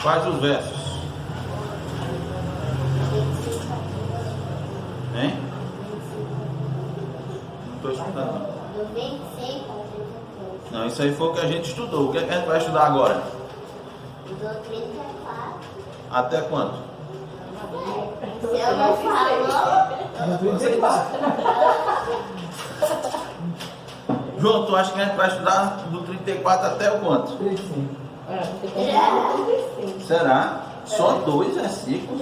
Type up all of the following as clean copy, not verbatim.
Quais os versos? Hein? Não estou estudando. Do 26 ao 33. Não, isso aí foi o que a gente estudou. O que a gente vai estudar agora? Do 34. Até quanto? Se eu não falo, João, tu acha que a gente vai estudar do 34 até o quanto? 35. Será? Só 2 versículos?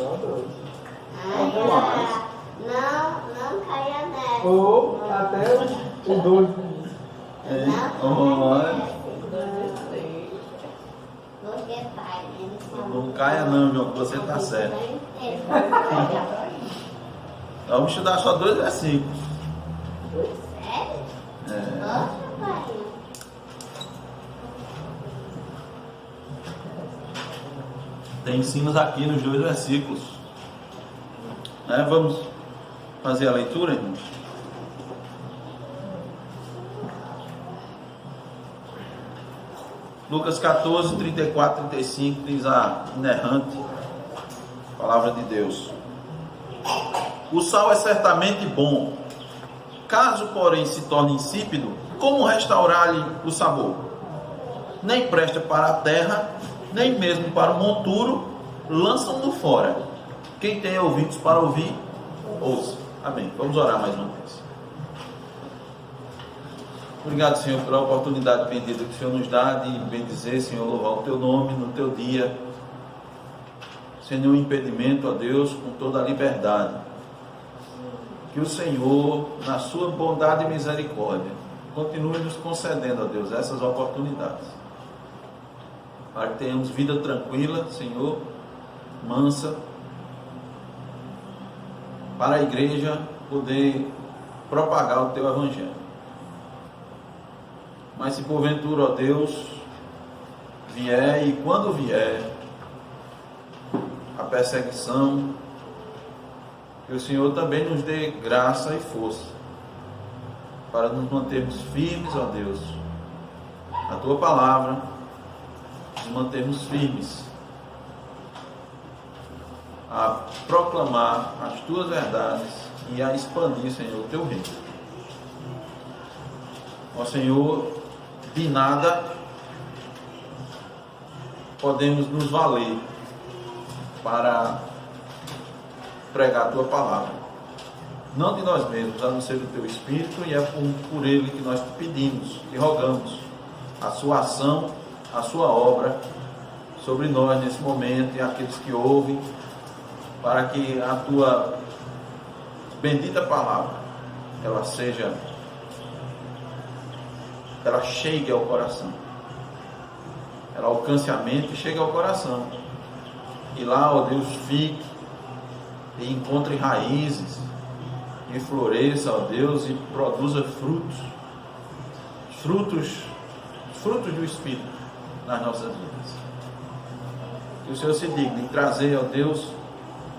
não caia nessa. Ou até o 2. É. Porque pai, Não caia não, João, que você está certo. Vamos estudar só 2 versículos. Sério? É. Nossa, pai. Tem ensinos aqui nos 2 versículos. Vamos fazer a leitura, irmãos? Lucas 14, 34, 35 diz a inerrante palavra de Deus: o sal é certamente bom, caso porém se torne insípido, como restaurar-lhe o sabor? Nem presta para a terra, nem mesmo para o monturo, lançam-no fora. Quem tem ouvidos para ouvir, ouça. Amém. Vamos orar mais uma vez. Obrigado, Senhor, pela oportunidade bendita que o Senhor nos dá de bendizer, Senhor, louvar o Teu nome no Teu dia, sem nenhum impedimento, ó Deus, com toda a liberdade. Que o Senhor, na sua bondade e misericórdia, continue nos concedendo, ó Deus, essas oportunidades, para que tenhamos vida tranquila, Senhor, mansa, para a igreja poder propagar o Teu Evangelho. Mas se porventura, ó Deus, vier, e quando vier a perseguição, que o Senhor também nos dê graça e força para nos mantermos firmes, ó Deus, na Tua palavra, nos mantermos firmes a proclamar as Tuas verdades e a expandir, Senhor, o Teu reino. Ó Senhor, de nada podemos nos valer para pregar a Tua palavra, não de nós mesmos, a não ser do Teu Espírito, e é por Ele que nós te pedimos, te rogamos a Sua ação, a Sua obra sobre nós nesse momento e aqueles que ouvem, para que a Tua bendita palavra ela chegue ao coração, ela alcance a mente e chegue ao coração, e lá, ó Deus, fique e encontre raízes e floresça, ó Deus, e produza frutos do Espírito nas nossas vidas. Que o Senhor se digne em trazer, ó Deus,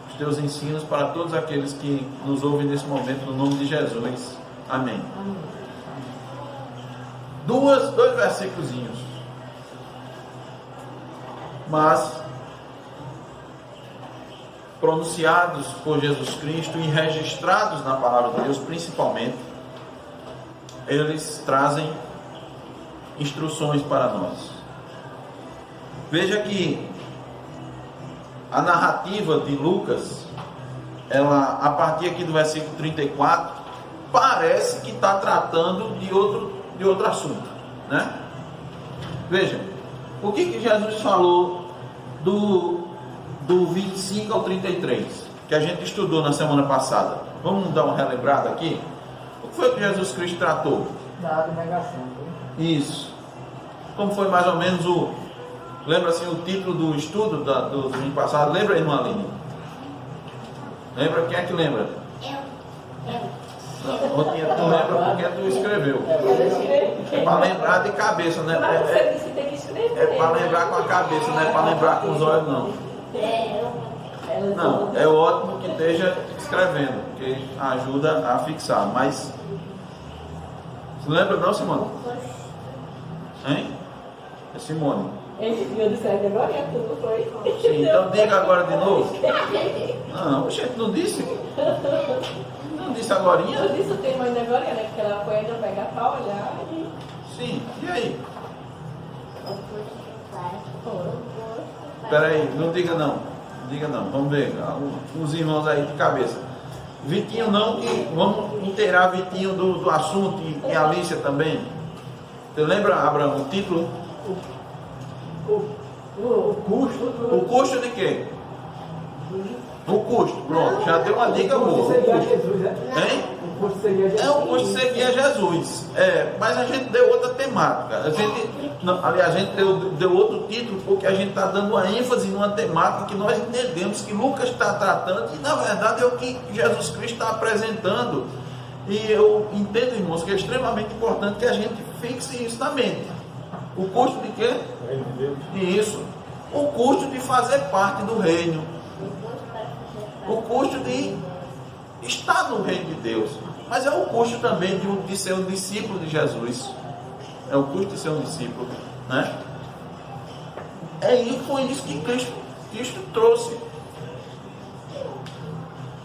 os Teus ensinos para todos aqueles que nos ouvem nesse momento, no nome de Jesus. Amém. Dois versículos, mas pronunciados por Jesus Cristo e registrados na palavra de Deus, principalmente, eles trazem instruções para nós. Veja que a narrativa de Lucas, ela, a partir aqui do versículo 34, parece que está tratando de outro assunto, né? Veja, o que Jesus falou do 25 ao 33, que a gente estudou na semana passada? Vamos dar uma relembrada aqui? O que foi que Jesus Cristo tratou? Da abnegação. Isso. Como foi mais ou menos lembra assim o título do estudo do domingo passado? Lembra, irmã Aline? Lembra? Quem é que lembra? Tu lembra porque tu escreveu. É para lembrar de cabeça, né? É para lembrar com a cabeça, não é para lembrar com os olhos, não. Não, é ótimo que esteja escrevendo, porque ajuda a fixar. Mas você lembra não, Simone? Hein? É Simone. Eu disse agora, tudo foi. Sim, então diga agora de novo. Não, a gente não disse. Não disse agora. Eu disse o tema ainda agora, né? Que ela foi ainda pegar pra olhar e. Sim, e aí? O curso que faz. Espera aí, não diga não. Diga não, vamos ver. Os irmãos aí de cabeça. Vitinho não, que vamos inteirar Vitinho do assunto e a Alicia também. Você lembra, Abraão, o título? O custo. O custo de quê? O custo, pronto, já deu uma dica boa. Seguir a Jesus, né? Hein? O custo seguir a Jesus. É o custo de seguir a Jesus. Mas a gente deu outra temática. A gente deu outro título porque a gente está dando uma ênfase numa temática que nós entendemos que Lucas está tratando e na verdade é o que Jesus Cristo está apresentando. E eu entendo, irmãos, que é extremamente importante que a gente fixe isso na mente. O custo de quê? Reino de Deus. Isso. O custo de fazer parte do reino. O custo de estar no reino de Deus. Mas é o custo também de ser um discípulo de Jesus. É o custo de ser um discípulo, né? Foi isso que Cristo trouxe.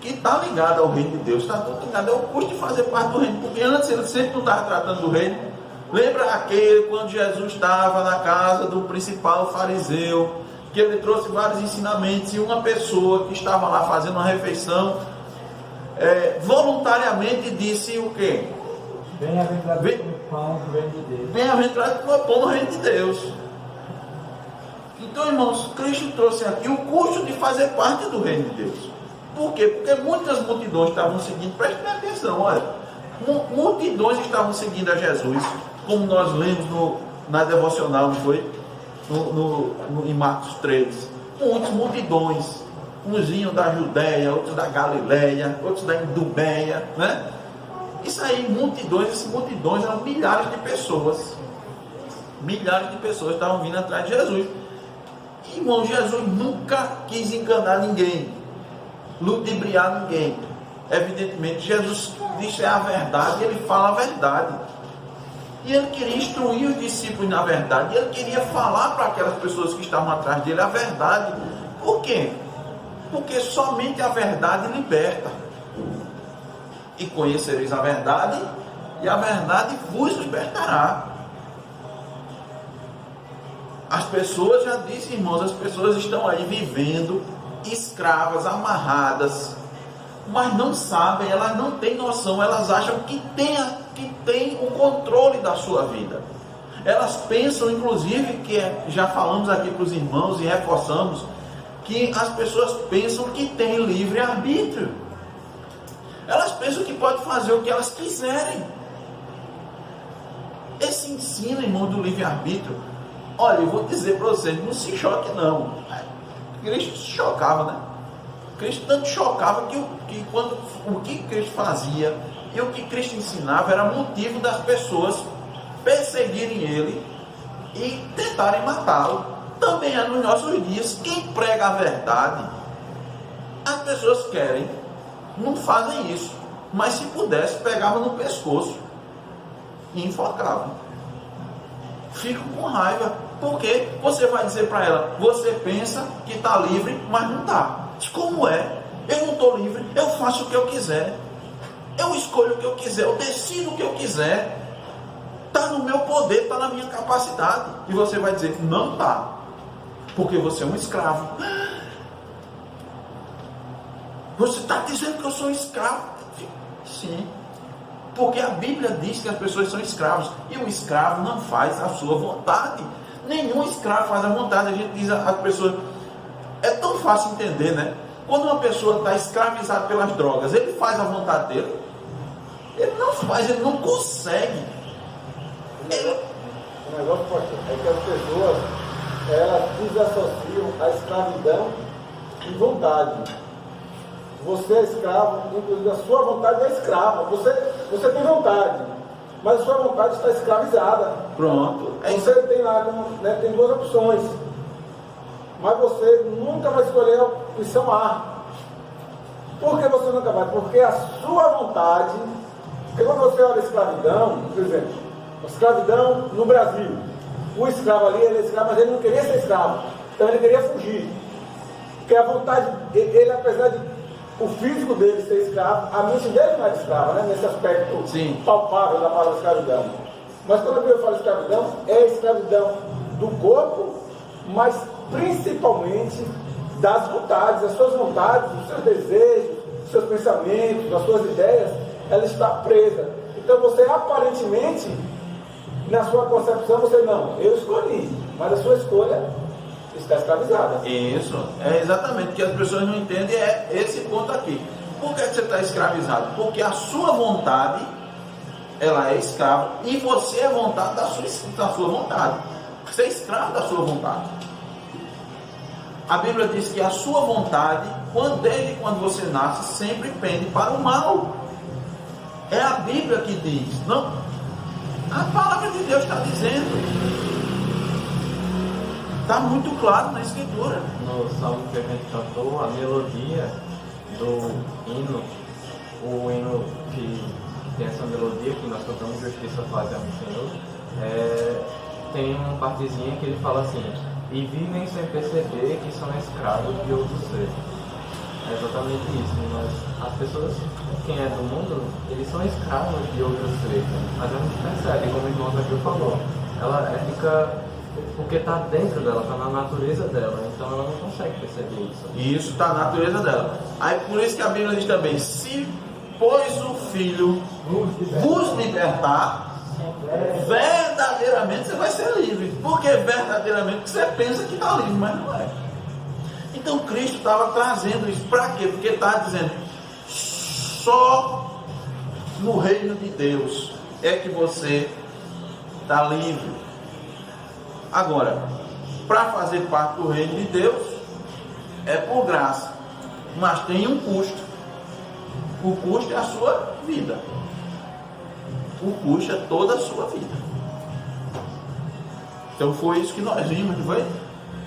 Que está ligado ao reino de Deus. Está tudo ligado. É o custo de fazer parte do reino. Porque antes ele sempre não estava tratando do reino. Lembra aquele quando Jesus estava na casa do principal fariseu, que ele trouxe vários ensinamentos, e uma pessoa que estava lá fazendo uma refeição voluntariamente disse o quê? Bem-aventurado o pão do reino de Deus. Bem-aventurado o pão do reino de Deus. Então, irmãos, Cristo trouxe aqui o custo de fazer parte do reino de Deus. Por quê? Porque muitas multidões estavam seguindo, prestem atenção, olha, multidões estavam seguindo a Jesus, como nós lemos na devocional, não foi? Em Marcos 3, muitas multidões, uns vinham da Judéia, outros da Galileia, outros da Idumeia, né? Isso aí, essas multidões eram milhares de pessoas estavam vindo atrás de Jesus. Irmão, Jesus nunca quis enganar ninguém, ludibriar ninguém. Evidentemente, Jesus disse a verdade, ele fala a verdade. E ele queria instruir os discípulos na verdade. E ele queria falar para aquelas pessoas que estavam atrás dele a verdade. Por quê? Porque somente a verdade liberta. E conhecereis a verdade, e a verdade vos libertará. As pessoas, já disse, irmãos, as pessoas estão aí vivendo escravas, amarradas, mas não sabem, elas não têm noção, elas acham que tem o controle da sua vida. Elas pensam, inclusive, já falamos aqui para os irmãos e reforçamos, que as pessoas pensam que têm livre-arbítrio. Elas pensam que podem fazer o que elas quiserem. Esse ensino, irmão, do livre-arbítrio, olha, eu vou dizer para vocês, não se choque não. Cristo se chocava, né? Cristo tanto chocava que quando o que Cristo fazia e o que Cristo ensinava era motivo das pessoas perseguirem ele e tentarem matá-lo. Também é nos nossos dias. Quem prega a verdade, as pessoas querem, não fazem isso, mas se pudesse, pegavam no pescoço e enforcavam. Ficam com raiva, porque você vai dizer para ela, você pensa que está livre, mas não está. Como é? Eu não estou livre, eu faço o que eu quiser, eu escolho o que eu quiser, eu decido o que eu quiser, está no meu poder, está na minha capacidade. E você vai dizer, não está, porque você é um escravo. Você está dizendo que eu sou escravo? Sim, porque a Bíblia diz que as pessoas são escravos, e o escravo não faz a sua vontade. Nenhum escravo faz a vontade. A gente diz às pessoas, é tão fácil entender, né? Quando uma pessoa está escravizada pelas drogas, ele faz a vontade dele? Ele não faz, ele não consegue. O negócio é que as pessoas, elas desassociam a escravidão e vontade. Você é escravo, inclusive a sua vontade é escrava. Você tem vontade, mas a sua vontade está escravizada. Pronto. Você tem lá, né, tem duas opções, mas você nunca vai escolher a opção A. Por que você nunca vai? Porque a sua vontade, porque quando você olha a escravidão, por exemplo, a escravidão no Brasil, o escravo ali, ele é escravo, mas ele não queria ser escravo. Então ele queria fugir. Porque a vontade, ele apesar de o físico dele ser escravo, a mente dele não era escrava, né? Nesse aspecto Sim. palpável da palavra escravidão. Mas quando a Bíblia fala escravidão, é a escravidão do corpo, mas principalmente das vontades, as suas vontades, os seus desejos, os seus pensamentos, as suas ideias, ela está presa. Então você aparentemente, na sua concepção, você não, eu escolhi, mas a sua escolha está escravizada. Isso, é exatamente o que as pessoas não entendem, é esse ponto aqui. Por que você está escravizado? Porque a sua vontade, ela é escrava, e você é vontade da sua vontade. Você é escravo da sua vontade. A Bíblia diz que a sua vontade, desde quando você nasce, sempre pende para o mal. É a Bíblia que diz, não? A palavra de Deus está dizendo. Está muito claro na Escritura. No salmo que a gente cantou, a melodia do hino, o hino que tem essa melodia que nós cantamos, Justiça Faz ao Senhor, tem uma partezinha que ele fala assim: e vivem sem perceber que são escravos de outros seres. É exatamente isso, mas as pessoas, quem é do mundo, eles são escravos de outros seres, mas a gente percebe, como o irmão Zaqueu falou, ela fica, porque está dentro dela, está na natureza dela, então ela não consegue perceber isso. E isso está na natureza dela. Aí por isso que a Bíblia diz também: se pois o Filho vos libertar, verdadeiramente você vai ser livre. Porque verdadeiramente você pensa que está livre, mas não é. Então Cristo estava trazendo isso para quê? Porque está dizendo: só no reino de Deus é que você está livre. Agora, para fazer parte do reino de Deus é por graça, mas tem um custo. O custo é a sua vida. O custo é toda a sua vida. Então foi isso que nós vimos, não foi?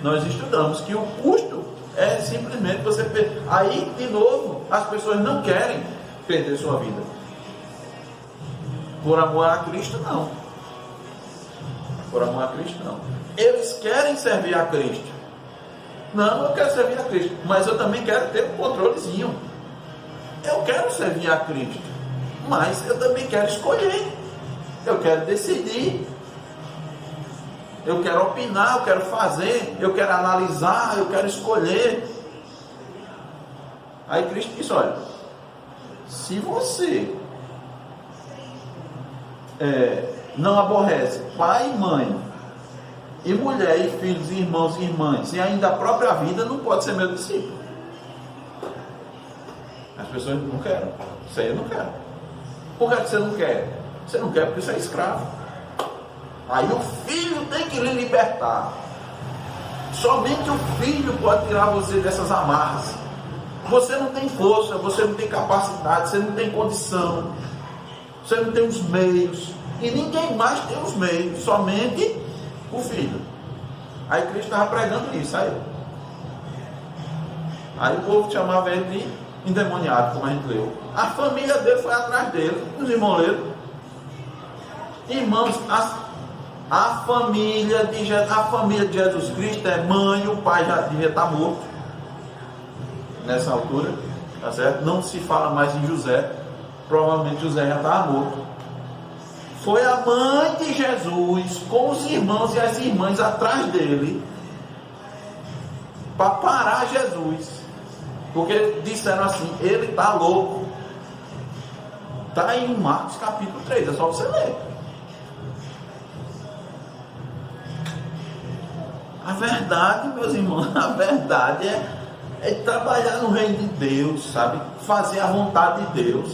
Nós estudamos que o custo é simplesmente você perder. Aí, de novo, as pessoas não querem perder sua vida. Por amor a Cristo, não. Por amor a Cristo, não. Eles querem servir a Cristo. Não, eu quero servir a Cristo, mas eu também quero ter um controlezinho. Eu quero servir a Cristo, mas eu também quero escolher. Eu quero decidir. Eu quero opinar, eu quero fazer, eu quero analisar, eu quero escolher. Aí Cristo disse: olha, se você não aborrece pai e mãe, e mulher, e filhos, e irmãos e irmãs, e ainda a própria vida, não pode ser meu discípulo. As pessoas não querem. Isso aí eu não quero. Por que você não quer? Você não quer porque você é escravo. Aí o filho tem que lhe libertar. Somente o filho pode tirar você dessas amarras. Você não tem força, você não tem capacidade, você não tem condição, você não tem os meios, e ninguém mais tem os meios, somente o filho. Aí Cristo estava pregando isso. Aí o povo chamava ele de endemoniado, como a gente leu. A família dele foi atrás dele, os irmãos leram. Irmãos, a família de Jesus Cristo é mãe, o pai já devia estar morto nessa altura, tá certo? Não se fala mais em José, provavelmente José já estava morto. Foi a mãe de Jesus com os irmãos e as irmãs atrás dele para parar Jesus, porque disseram assim: ele está louco. Está em Marcos capítulo 3, é só você ler. A verdade, meus irmãos, a verdade é trabalhar no reino de Deus, sabe? Fazer a vontade de Deus.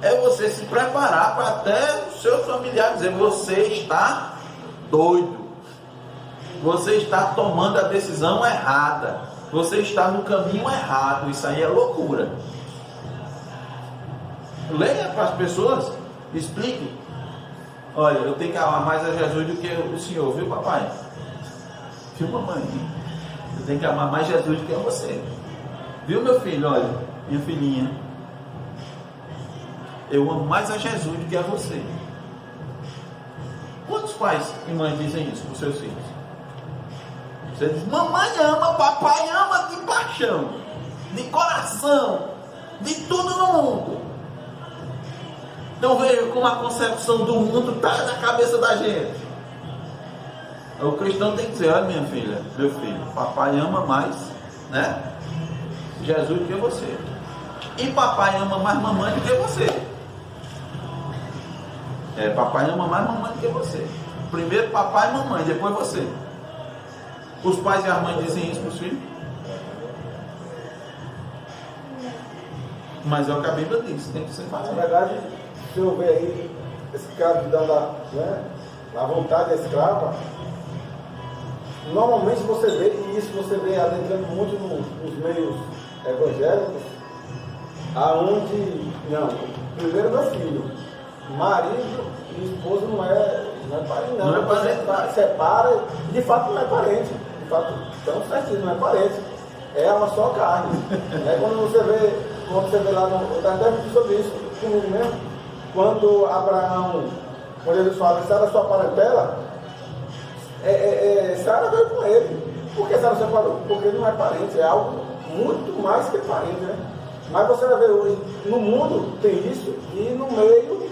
É você se preparar para até os seus familiares dizer: você está doido. Você está tomando a decisão errada. Você está no caminho errado. Isso aí é loucura. Leia para as pessoas, explique. Olha, eu tenho que amar mais a Jesus do que o Senhor, viu, papai? Viu, mamãe? Eu tenho que amar mais Jesus do que você. Viu, meu filho? Olha, minha filhinha, eu amo mais a Jesus do que a você. Quantos pais e mães dizem isso para os seus filhos? Você diz, mamãe ama, papai ama de paixão, de coração, de tudo no mundo. Então veja como a concepção do mundo está na cabeça da gente. O cristão tem que dizer, olha minha filha, meu filho, papai ama mais, né, Jesus do que você. E papai ama mais mamãe do que você. Papai ama mais mamãe do que você. Primeiro papai e mamãe, depois você. Os pais e as mães dizem isso para os filhos? Mas é o que a Bíblia diz, tem que ser Na fácil. verdade, se eu ver aí escravidão da vontade da escrava, normalmente você vê, e isso você vê adentrando muito nos meios evangélicos, aonde, primeiro meu filho, marido e esposa não é parente, não. Não é parente. Separa, de fato não é parente. De fato, tão certinho, não é parente. É uma só carne. Quando você vê lá, eu estava até falando sobre isso comigo mesmo, quando Abraão, quando eles falam, Sara é sua parentela, Sara veio com ele. Por que Sara separou? Porque não é parente, é algo muito mais que parente, né? Mas você vai ver hoje, no mundo tem isso, e no meio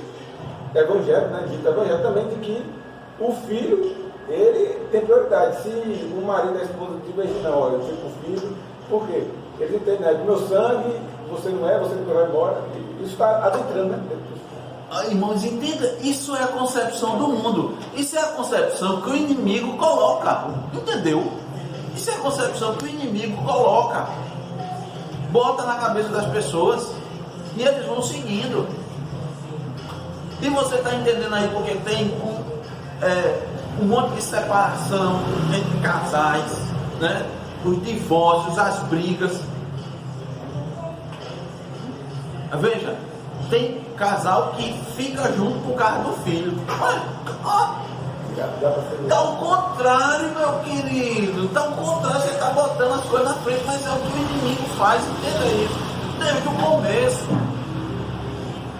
evangélico, né? Dito evangélico também, de que o filho, ele tem prioridade. Se o marido e a esposa divergem, não, olha, eu fico com o filho, por quê? Eles entendem, né? Meu sangue, você não é, você não vai embora. Isso está adentrando, né? Irmãos, entenda, isso é a concepção do mundo. Isso é a concepção que o inimigo coloca. Entendeu? Isso é a concepção que o inimigo coloca. Bota na cabeça das pessoas e eles vão seguindo. E você está entendendo aí porque tem um monte de separação entre casais, né? Os divórcios, as brigas. Veja, tem casal que fica junto por causa do filho. Está ao contrário, meu querido. Está ao contrário, você está botando as coisas na frente, mas é o que o inimigo faz, entenda isso. Desde o começo.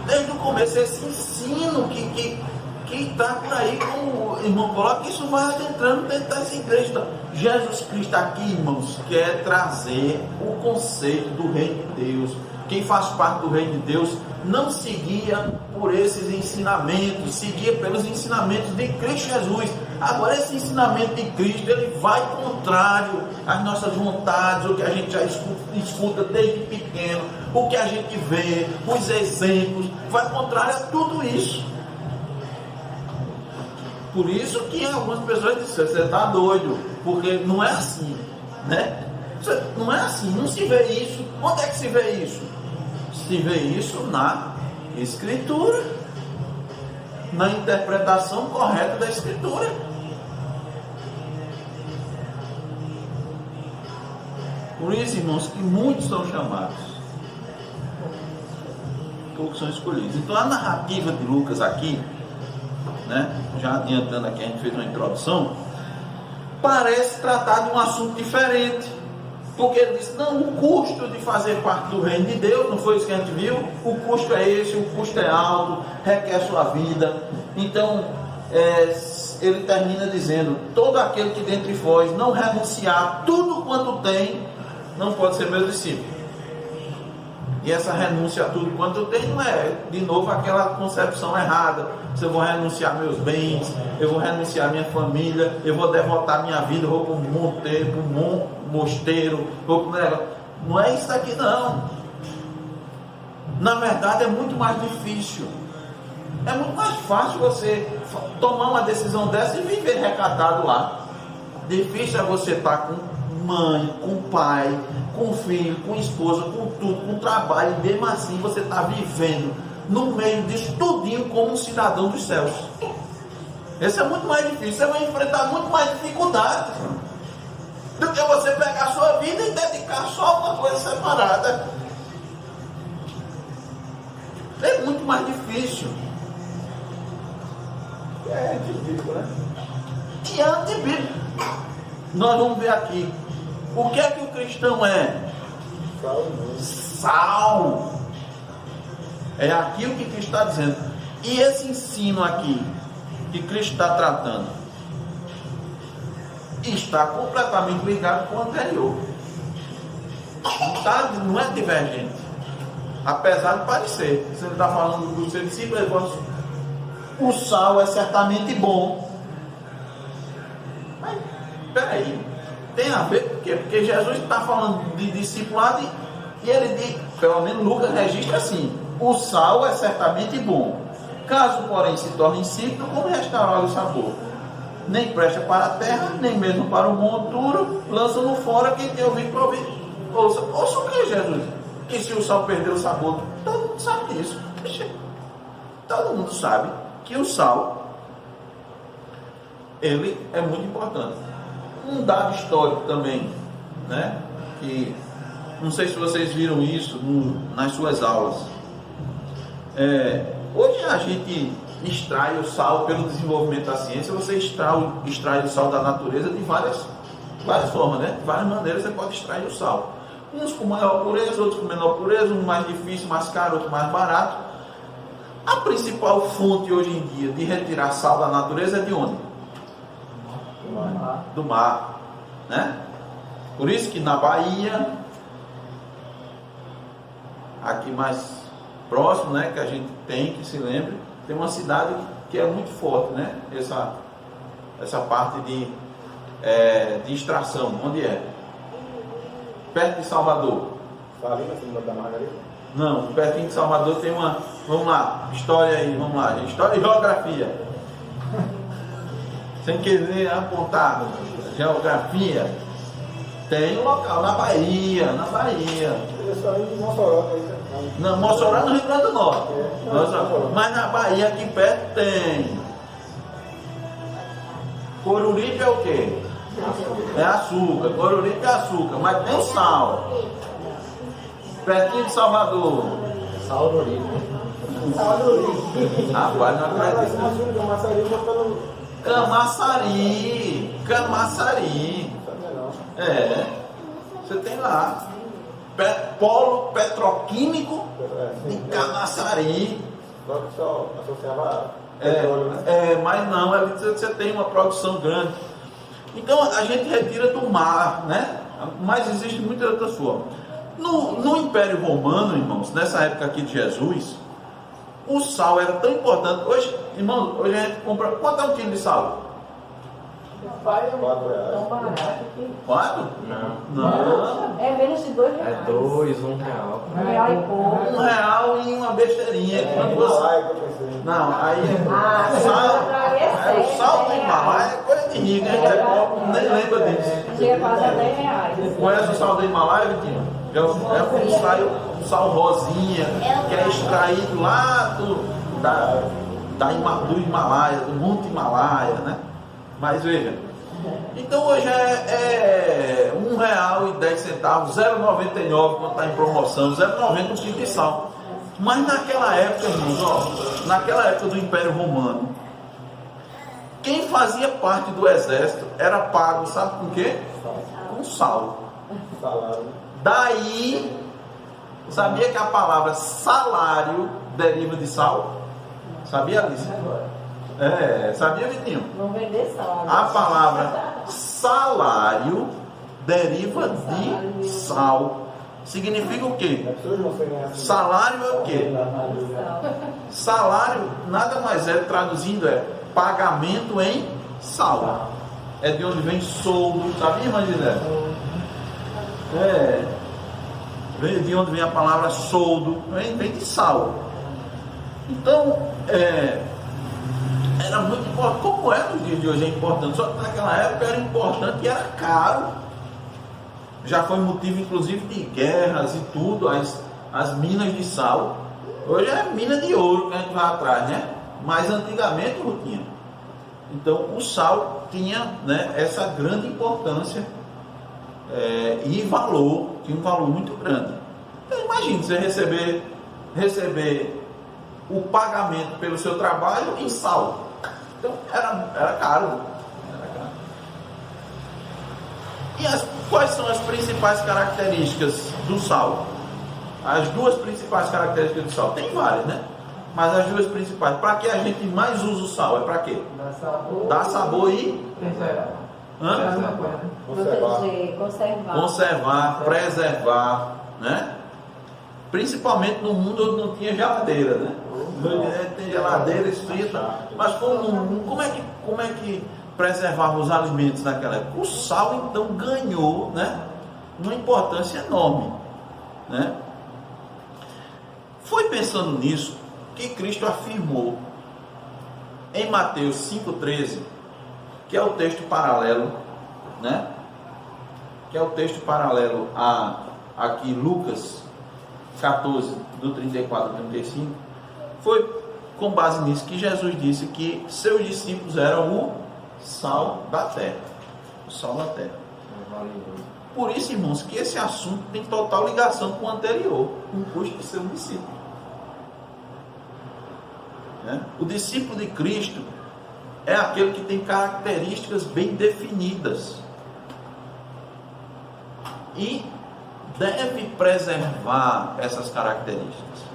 Desde o começo, esse ensino que está por aí, como o irmão coloca, isso vai adentrando dentro das igrejas. Então, Jesus Cristo aqui, irmãos, quer trazer o conceito do reino de Deus. Quem faz parte do reino de Deus não seguia por esses ensinamentos, seguia pelos ensinamentos de Cristo Jesus. Agora esse ensinamento de Cristo, ele vai contrário às nossas vontades, o que a gente já escuta desde pequeno, o que a gente vê, os exemplos, vai contrário a tudo isso. Por isso que algumas pessoas dizem, você está doido, porque não é assim, né? Não é assim, não se vê isso. Onde é que se vê isso? Se vê isso na Escritura, na interpretação correta da Escritura. Por isso, irmãos, que muitos são chamados, poucos são escolhidos. Então a narrativa de Lucas aqui, né, já adiantando aqui, a gente fez uma introdução, parece tratar de um assunto diferente. Porque ele disse, não, o custo de fazer parte do reino de Deus, não foi isso que a gente viu? O custo é esse, o custo é alto, requer sua vida. Então, ele termina dizendo, todo aquele que dentre vós não renunciar tudo quanto tem, não pode ser meu discípulo. E essa renúncia a tudo quanto eu tenho não é, de novo, aquela concepção errada. Se eu vou renunciar meus bens, eu vou renunciar minha família, eu vou devotar minha vida, eu vou para um mosteiro, não é isso aqui não. Na verdade é muito mais difícil. É muito mais fácil você tomar uma decisão dessa e viver recatado lá. Difícil é você estar com mãe, com pai, com filho, com esposa, com tudo, com trabalho, e mesmo assim você está vivendo no meio disso tudinho como um cidadão dos céus. Esse é muito mais difícil, você vai enfrentar muito mais dificuldades do que você pegar a sua vida e dedicar só a uma coisa separada. É muito mais difícil. É antibíblico, né? E é antibíblico. Nós vamos ver aqui. O que é que o cristão é? Sal. É aqui o que Cristo está dizendo. E esse ensino aqui que Cristo está tratando está completamente ligado com o anterior. Não é divergente. Apesar de parecer. Se ele está falando do seu discípulo, ele fala assim, o sal é certamente bom. Mas, peraí, tem a ver por quê? Porque Jesus está falando de discipulado e ele diz, pelo menos Lucas registra assim, o sal é certamente bom. Caso, porém, se torne insípido, como restaurar o sabor? Nem presta para a terra, nem mesmo para o monturo, lança-no fora, quem tem ouvido para ouvir. Ouça o que, Jesus? Que se o sal perder o sabor, todo mundo sabe disso. Todo mundo sabe que o sal, ele é muito importante. Um dado histórico também, né? Que, não sei se vocês viram isso nas suas aulas. Hoje a gente extrai o sal pelo desenvolvimento da ciência. Você extrai o sal da natureza de várias formas, né? De várias maneiras você pode extrair o sal. Uns com maior pureza, outros com menor pureza, um mais difícil, mais caro, outro mais barato. A principal fonte hoje em dia de retirar sal da natureza é de onde? Do mar, né? Por isso que na Bahia, aqui mais próximo, né, que a gente tem, que se lembre, tem uma cidade que é muito forte, né? Essa parte de extração, onde é? Perto de Salvador. Farinha, cima da Margarida? Não, pertinho de Salvador tem uma. Vamos lá, história aí, vamos lá. História e geografia. Sem querer apontar. Geografia. Tem um local na Bahia. Eu só indo de Mossoró. Não, Mossoró no Rio Grande do Norte. Mas na Bahia aqui perto tem. Coruripe é o quê? É açúcar. Coruripe é açúcar, mas tem sal. Pertinho de Salvador. Saururipe. Rapaz, não acredito. Camaçari. Você tem lá. Polo petroquímico de Camaçari. Só associava petróleo, né? Mas não, você tem uma produção grande. Então a gente retira do mar, né? Mas existe muitas outras formas. No Império Romano, irmãos, nessa época aqui de Jesus, o sal era tão importante. Hoje, irmãos, hoje a gente compra. Quanto é um quilo de sal? Pai, R$4. tão barato que... 4? Não. É menos de R$2. É 2, R$1. R$1 e pouco. R$1 e uma besteirinha. Quando você... Himalaia que eu pensei. Não, aí Ah, o sal do Himalaia é coisa de rico, hein? Nem lembra disso. Chega quase a R$10. Conhece o sal do Himalaia, Vitinho? É um sal rosinha, que é extraído lá do Himalaia, do Monte Himalaia, né? Mas veja, então hoje é R$1,10, R$0,99 quando está em promoção, R$0,90 um quilo de sal. Mas naquela época, irmãos, naquela época do Império Romano, quem fazia parte do exército era pago, sabe com quê? Com sal. Salário. Daí, sabia que a palavra salário deriva de sal? Sabia, Alice? Sabia, Vitinho? Não vender sal. A palavra salário deriva de sal. Significa o quê? Salário é o quê? Salário nada mais é, traduzindo, é pagamento em sal. É de onde vem soldo, sabia, irmã Gisele? De onde vem a palavra soldo, vem de sal. Então, era muito importante, como é nos dias de hoje é importante, só que naquela época era importante e era caro. Já foi motivo inclusive de guerras e tudo, as minas de sal. Hoje é mina de ouro que a gente vai atrás, né? Mas antigamente não tinha. Então o sal tinha, né, essa grande importância e valor, tinha um valor muito grande. Então imagine você receber o pagamento pelo seu trabalho em sal. Então era caro. E quais são as principais características do sal? As duas principais características do sal. Tem várias, né? Mas as duas principais, para que a gente mais usa o sal? É para quê? Dá sabor. Dá sabor e Preservar. hã? Proteger, conservar. Conservar, preservar, né? Principalmente no mundo onde não tinha geladeira, né? Tem geladeira, esfria, mas como é que preservava os alimentos naquela época? O sal então ganhou, né, uma importância enorme, né? Foi pensando nisso que Cristo afirmou em Mateus 5,13, que é o texto paralelo, né? Que é o texto paralelo a aqui Lucas 14, do 34 ao 35, foi com base nisso que Jesus disse que seus discípulos eram o sal da terra. O sal da terra. Por isso, irmãos, que esse assunto tem total ligação com o anterior, com o custo de ser um discípulo. Né? O discípulo de Cristo é aquele que tem características bem definidas e deve preservar essas características.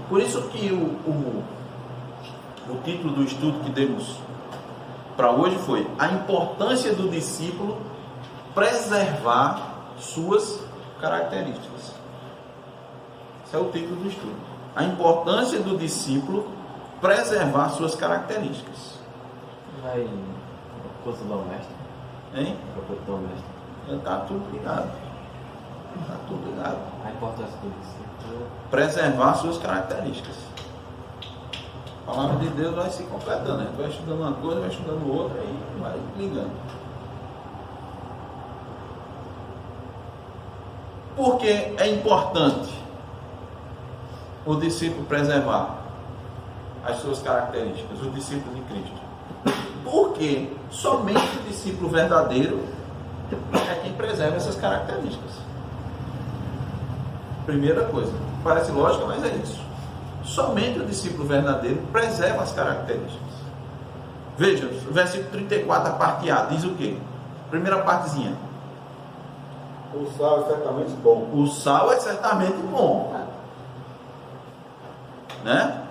Por isso que o título do estudo que demos para hoje foi a importância do discípulo preservar suas características. Esse é o título do estudo. A importância do discípulo preservar suas características. Vai curso doméstico. Hein? Curso doméstico. Está tudo ligado. Está tudo ligado. A importância do discípulo. Preservar suas características. A palavra de Deus vai se completando. A gente vai estudando uma coisa, vai estudando outra e vai ligando. Porque é importante o discípulo preservar as suas características, o discípulo de Cristo. Porque somente o discípulo verdadeiro é quem preserva essas características. Primeira coisa, parece lógica, mas é isso. Somente o discípulo verdadeiro preserva as características. Veja, o versículo 34, a parte A, diz o quê? Primeira partezinha. O sal é certamente bom. O sal é certamente bom. Né?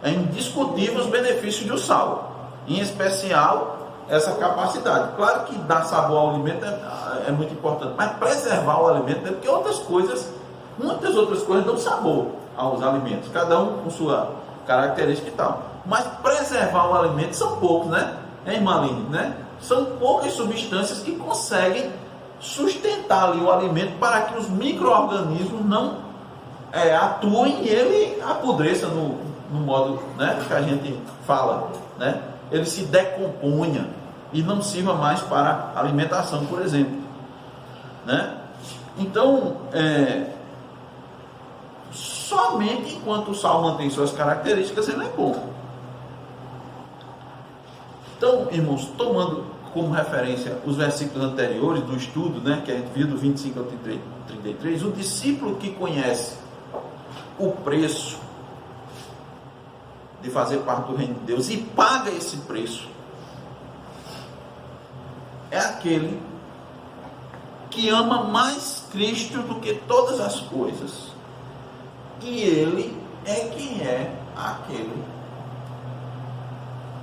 É indiscutível os benefícios do sal. Em especial, essa capacidade. Claro que dar sabor ao alimento é muito importante. Mas preservar o alimento, porque muitas outras coisas dão sabor aos alimentos. Cada um com sua característica e tal. Mas preservar o alimento são poucos, né? Irmã Aline, né? São poucas substâncias que conseguem sustentar ali o alimento para que os micro-organismos não atuem e ele apodreça no modo, né, que a gente fala, né? Ele se decomponha e não sirva mais para alimentação, por exemplo, né? Então, somente enquanto o sal mantém suas características, ele é bom. Então, irmãos, tomando como referência os versículos anteriores do estudo, né, que a gente viu do 25 ao 33, o discípulo que conhece o preço de fazer parte do reino de Deus e paga esse preço, é aquele que ama mais Cristo do que todas as coisas, e ele é quem é aquele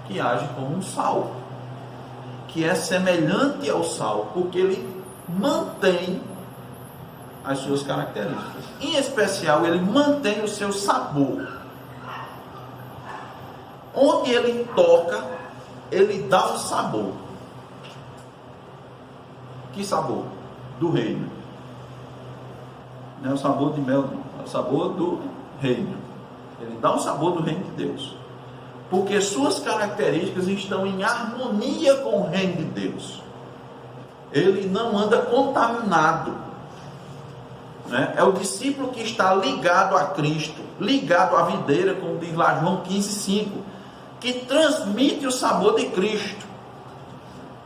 que age como um sal, que é semelhante ao sal, porque ele mantém as suas características. Em especial, ele mantém o seu sabor. Onde ele toca, ele dá um sabor. Que sabor? Do reino. Não é o sabor de mel, não. É o sabor do reino. Ele dá um sabor do reino de Deus. Porque suas características estão em harmonia com o reino de Deus. Ele não anda contaminado, né? É o discípulo que está ligado a Cristo, ligado à videira, como diz lá João 15,5, que transmite o sabor de Cristo.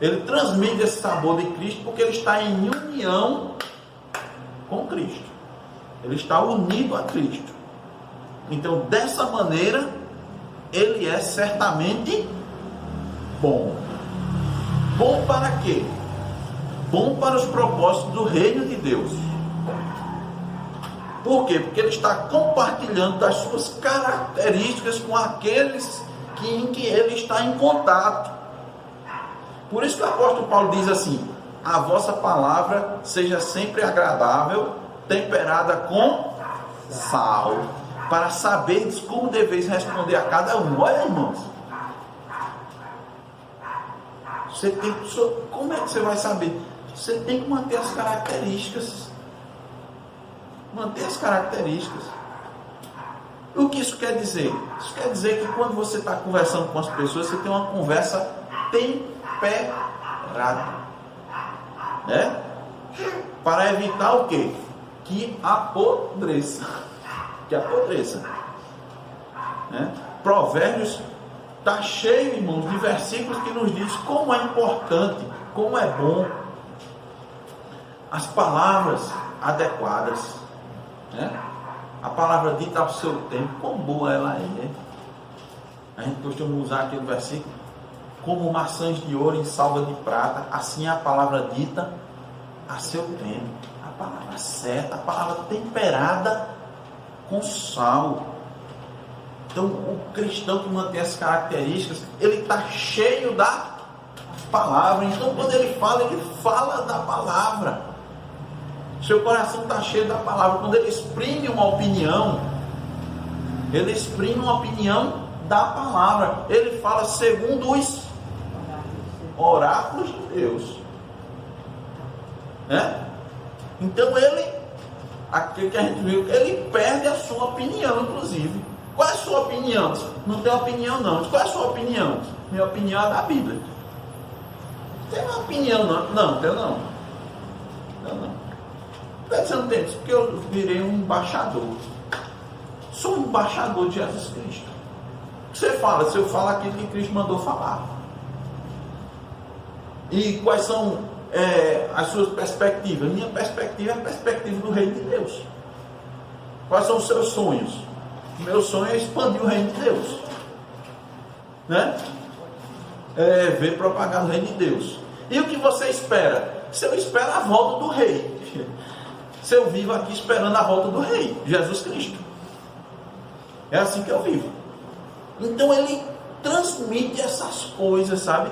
Ele transmite esse sabor de Cristo porque ele está em união com Cristo. Ele está unido a Cristo. Então, dessa maneira, ele é certamente bom. Bom para quê? Bom para os propósitos do reino de Deus. Por quê? Porque ele está compartilhando das suas características com aqueles em que ele está em contato. Por isso que o apóstolo Paulo diz assim: a vossa palavra seja sempre agradável, temperada com sal, para saberdes como deveis responder a cada um. Olha, irmãos, como é que você vai saber? Você tem que manter as características. Manter as características. O que isso quer dizer? Isso quer dizer que quando você está conversando com as pessoas, você tem uma conversa temperada, né? Para evitar o quê? Que apodreça. Que apodreça, né? Provérbios está cheio, irmãos, de versículos que nos diz como é importante, como é bom as palavras adequadas, né? A palavra dita ao seu tempo, quão boa ela é. A gente costuma usar aquele versículo: como maçãs de ouro em salva de prata, assim é a palavra dita a seu tempo. A palavra certa, a palavra temperada com sal. Então, o cristão que mantém as características, ele está cheio da palavra. Então, quando ele fala da palavra. Seu coração está cheio da palavra. Quando ele exprime uma opinião, ele exprime uma opinião da palavra. Ele fala segundo os oráculos de Deus, né? Então aquilo que a gente viu, ele perde a sua opinião, inclusive. Qual é a sua opinião? Não tem opinião não. Qual é a sua opinião? Minha opinião é da Bíblia. Tem uma opinião não? Não, tem não. Não. Você não tem isso, porque eu virei um embaixador. Sou um embaixador de Jesus Cristo. O que você fala? Se eu falo aquilo que Cristo mandou falar. E quais são as suas perspectivas? Minha perspectiva é a perspectiva do reino de Deus. Quais são os seus sonhos? Meu sonho é expandir o reino de Deus, né? Ver propagado o reino de Deus. E o que você espera? Se eu espero a volta do rei. Se eu vivo aqui esperando a volta do rei, Jesus Cristo. É assim que eu vivo. Então ele transmite essas coisas, sabe?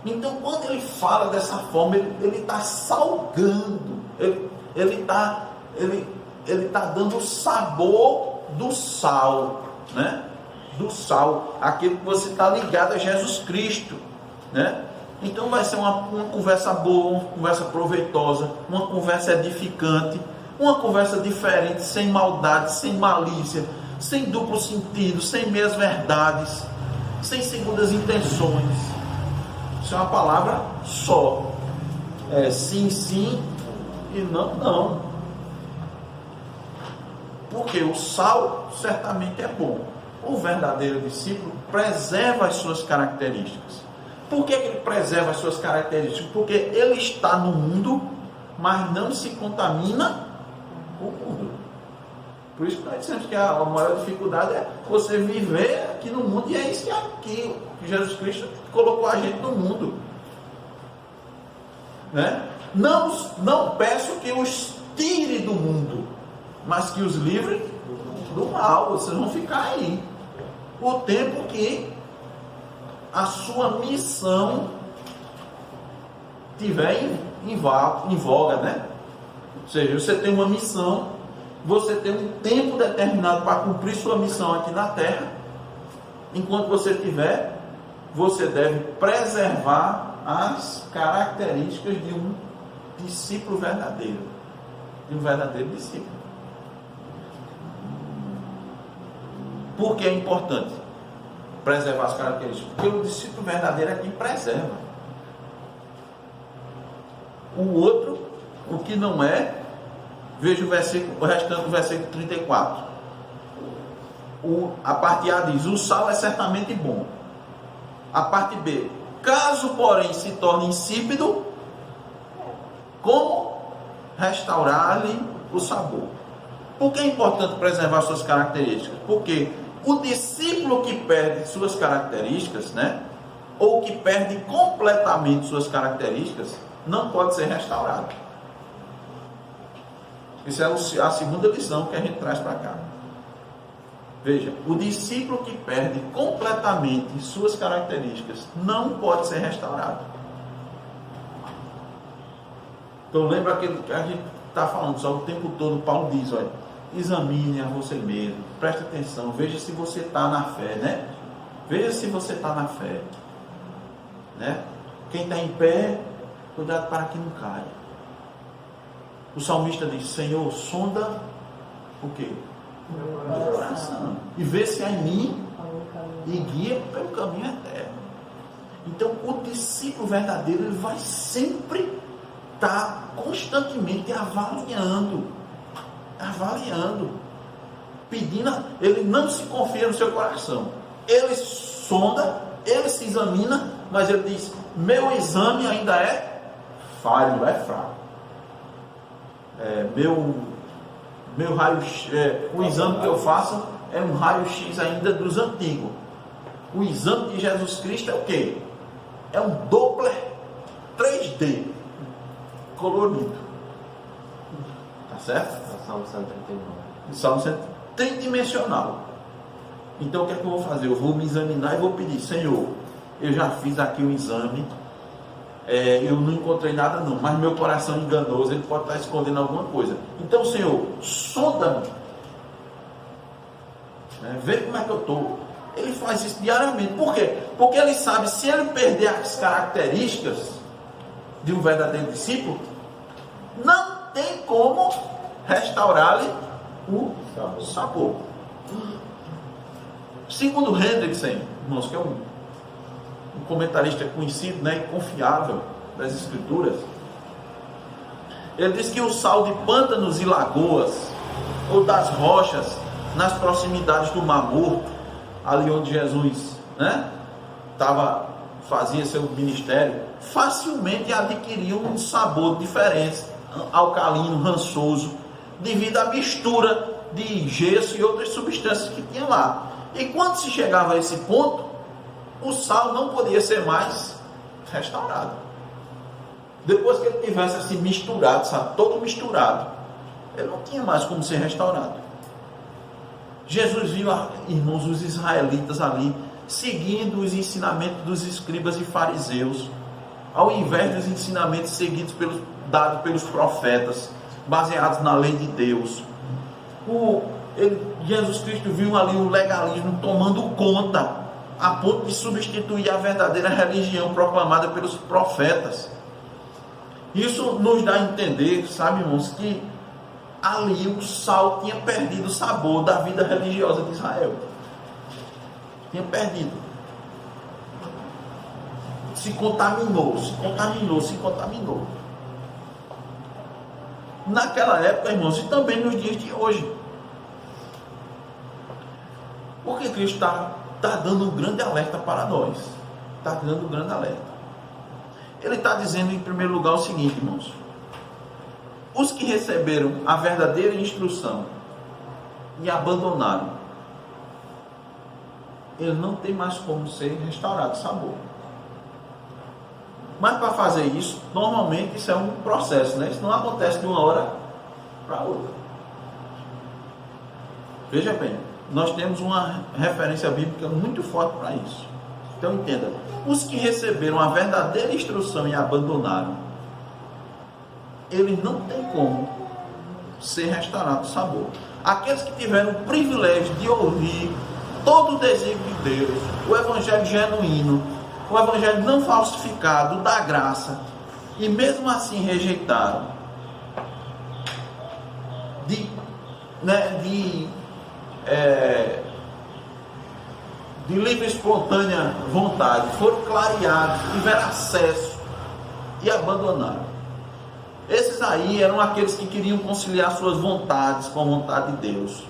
Então quando ele fala dessa forma, ele está salgando. Ele está dando o sabor do sal, né? Do sal. Aquele que você está ligado a Jesus Cristo, né? Então vai ser uma conversa boa, uma conversa proveitosa, uma conversa edificante, uma conversa diferente, sem maldade, sem malícia, sem duplo sentido, sem meias verdades, sem segundas intenções. Isso é uma palavra só. Sim, sim e não, não. Porque o sal certamente é bom. O verdadeiro discípulo preserva as suas características. Por que ele preserva as suas características? Porque ele está no mundo, mas não se contamina com o mundo. Por isso que nós dizemos que a maior dificuldade é você viver aqui no mundo, e é isso que Jesus Cristo colocou a gente no mundo, né? Não peço que os tire do mundo, mas que os livre do mal. Vocês vão ficar aí o tempo que a sua missão tiver em voga, né? Ou seja, você tem uma missão, você tem um tempo determinado para cumprir sua missão aqui na terra. Enquanto você tiver, você deve preservar as características de um discípulo verdadeiro, de um verdadeiro discípulo. Por que é importante preservar as características? Porque o discípulo verdadeiro é quem preserva. O outro, o que não é, veja o restante do versículo 34. A parte A diz: o sal é certamente bom. A parte B: caso porém se torne insípido, como restaurar-lhe o sabor? Por que é importante preservar suas características? Porque o discípulo que perde suas características, né, ou que perde completamente suas características, não pode ser restaurado. Isso é a segunda lição que a gente traz para cá. Veja, o discípulo que perde completamente suas características não pode ser restaurado. Então lembra aquilo que a gente está falando só o tempo todo. Paulo diz, olha, examine a você mesmo, preste atenção, veja se você está na fé, né? Veja se você está na fé, né? Quem está em pé, cuidado para que não caia. O salmista diz, Senhor, sonda o quê? Meu coração, e vê se há em mim e guia pelo caminho eterno. Então o discípulo verdadeiro, ele vai sempre estar constantemente avaliando, pedindo. Ele não se confia no seu coração, ele sonda, ele se examina, mas ele diz, meu exame ainda é falho, é fraco. Meu raio-x, o exame que eu faço é um raio-x ainda dos antigos. O exame de Jesus Cristo é o quê? É um Doppler 3D colorido. Tá certo? Salmo 139. Salmo tridimensional. Então o que é que eu vou fazer? Eu vou me examinar e vou pedir, Senhor, eu já fiz aqui o exame, eu não encontrei nada não, mas meu coração enganoso, ele pode estar escondendo alguma coisa. Então, Senhor, sonda-me, vê como é que eu estou. Ele faz isso diariamente. Por quê? Porque ele sabe, se ele perder as características de um verdadeiro discípulo, não tem como restaurar-lhe o sabor. Segundo Hendrickson, irmãos, que é um comentarista conhecido, né, e confiável das Escrituras, ele diz que o sal de pântanos e lagoas, ou das rochas nas proximidades do Mar Morto, ali onde Jesus, fazia seu ministério, facilmente adquiriam um sabor diferente, alcalino, rançoso, devido à mistura de gesso e outras substâncias que tinha lá. E quando se chegava a esse ponto, o sal não podia ser mais restaurado. Depois que ele tivesse assim misturado, sabe, todo misturado, ele não tinha mais como ser restaurado. Jesus viu, irmãos, os israelitas ali, seguindo os ensinamentos dos escribas e fariseus, ao invés dos ensinamentos dados pelos profetas, baseados na lei de Deus. Jesus Cristo viu ali o legalismo tomando conta, a ponto de substituir a verdadeira religião proclamada pelos profetas. Isso nos dá a entender, sabe, irmãos, que ali o sal tinha perdido o sabor da vida religiosa de Israel. Tinha perdido. Se contaminou. Naquela época, irmãos, e também nos dias de hoje. Porque Cristo está dando um grande alerta para nós. Está dando um grande alerta. Ele está dizendo, em primeiro lugar, o seguinte, irmãos. Os que receberam a verdadeira instrução e abandonaram, ele não tem mais como ser restaurado o sabor. Mas para fazer isso, normalmente isso é um processo, né? Isso não acontece de uma hora para outra. Veja bem, nós temos uma referência bíblica muito forte para isso. Então entenda, os que receberam a verdadeira instrução e abandonaram, eles não tem como ser restaurado o sabor. Aqueles que tiveram o privilégio de ouvir todo o desígnio de Deus, o evangelho genuíno, o evangelho não falsificado, da graça, e mesmo assim rejeitaram, de livre e espontânea vontade, foram clareados, tiveram acesso e abandonaram. Esses aí eram aqueles que queriam conciliar suas vontades com a vontade de Deus,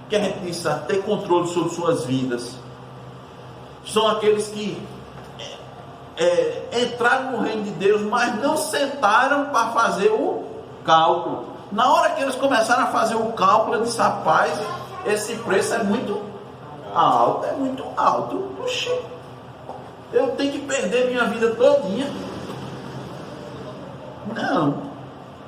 que a gente disse, ter controle sobre suas vidas. São aqueles que entraram no reino de Deus, mas não sentaram para fazer o cálculo. Na hora que eles começaram a fazer o cálculo, eu disse, rapaz, esse preço é muito alto. Puxa, eu tenho que perder minha vida todinha. Não.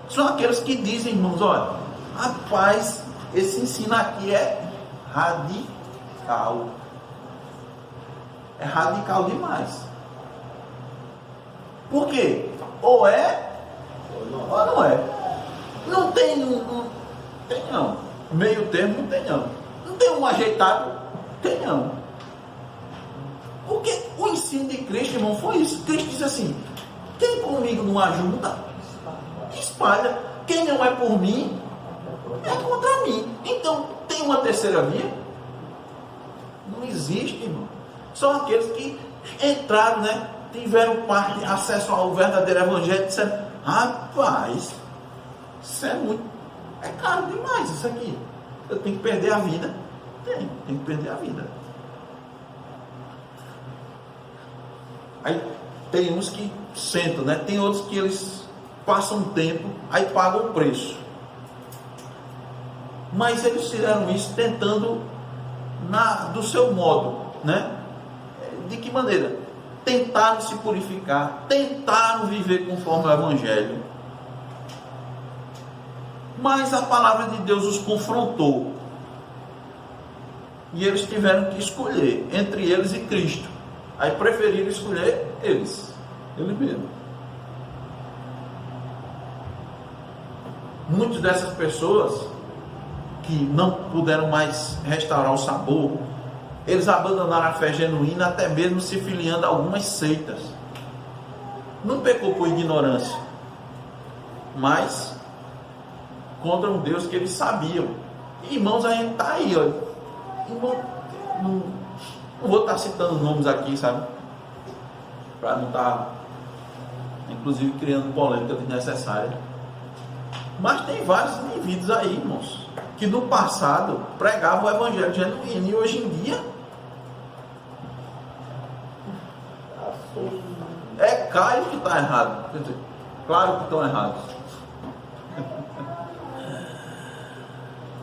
São aqueles que dizem, irmãos, olha, Rapaz, esse ensino aqui é radical. É radical demais. Por quê? Ou é, ou não é. Não tem tem não. Meio termo não tem não. Não tem um ajeitado, tem não. Porque o ensino de Cristo, irmão, foi isso. Cristo disse assim: quem comigo não ajunta, espalha. Quem não é por mim, é contra mim. Então, tem uma terceira via? Não existe, irmão. São aqueles que entraram, né? Tiveram acesso ao verdadeiro evangelho e disseram: rapaz, isso é muito, é caro demais isso aqui. Eu tenho que perder a vida. Tem que perder a vida. Aí tem uns que sentam, né? Tem outros que eles passam um tempo, aí pagam o preço. Mas eles fizeram isso tentando do seu modo, né? De que maneira? Tentaram se purificar, tentaram viver conforme o Evangelho. Mas a palavra de Deus os confrontou. E eles tiveram que escolher entre eles e Cristo. Aí preferiram escolher eles mesmos. Muitas dessas pessoas que não puderam mais restaurar o sabor, eles abandonaram a fé genuína, até mesmo se filiando a algumas seitas. Não pecou por ignorância, mas contra um Deus que eles sabiam. E, irmãos, a gente está aí, olha. Irmão, não vou estar citando nomes aqui, sabe? Para não estar, inclusive, criando polêmica desnecessária. Mas tem vários indivíduos aí, irmãos, que no passado pregavam o evangelho genuíno e hoje em dia é Caio que está errado. Quer dizer, claro que estão errados.